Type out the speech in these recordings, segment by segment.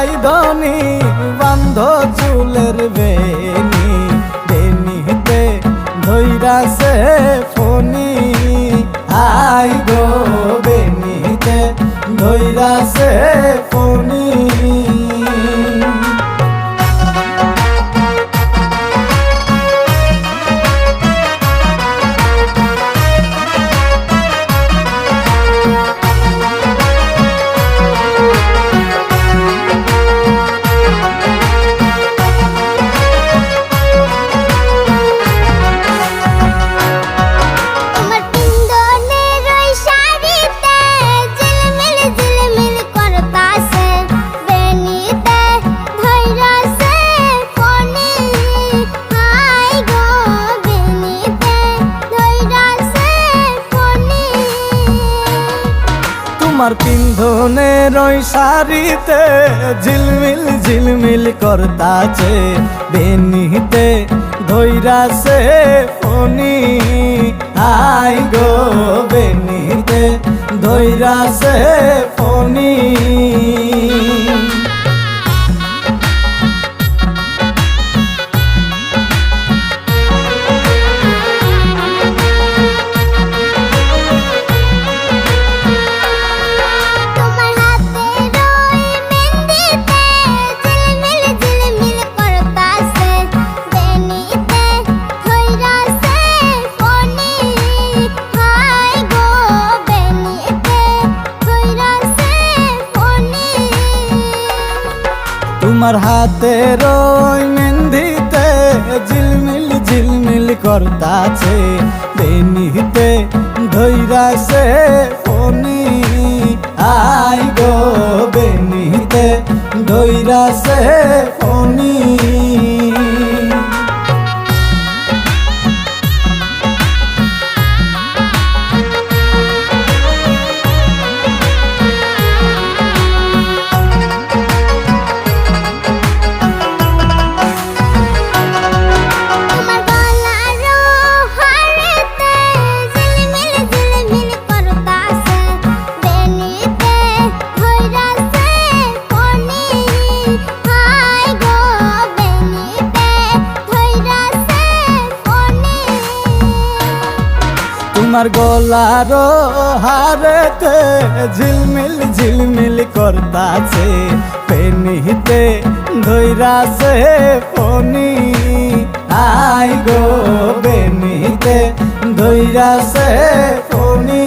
ভাই ধনী বান্ধ চুলের বেনি বেনিতে ধৈরাছে ফনি আই গো বেনিতে ধৈরাছে ফনি তোমার পিন্ধনের ওই শাড়িতে ঝিলমিল ঝিলমিল করতাছে বেনিতে ধৈরাছে ফনি আই গো বেনিতে ধৈরাছে ফনি তোমার হাতের ওই মেহেন্দিতে ঝিলমিল ঝিলমিল করতাছে বেনিতে ধৈরাছে ফনি আই গো বেনিতে ধৈরাছে ফনি তোমার গলার হারেতে ঝিলমিল ঝিলমিল করতাছে বেনিতে ধৈরাছে ফনি আই গো বেনিতে ধৈরাছে ফনি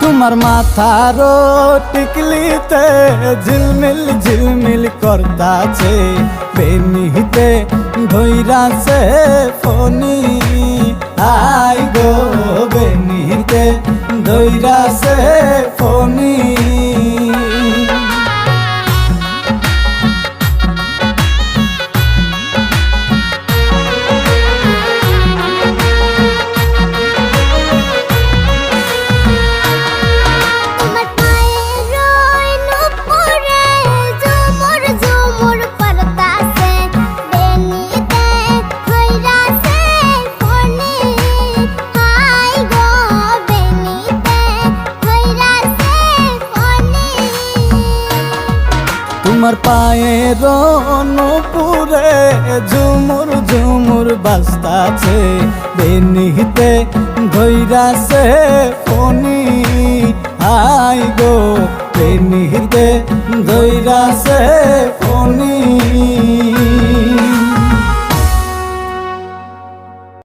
তোমার মাথার টিকলিতে ঝিলমিল ঝিলমিল করতাছে বেনিতে ধৈরাছে ফনি আই গো বেনিতে ধৈরাছে ফনি তোমার পায়ের নূপুরে ঝুমুর ঝুমুর বাজতাছে বেনিতে ধৈরাছে ফনি আই গো বেনিতে ধৈরাছে ফনি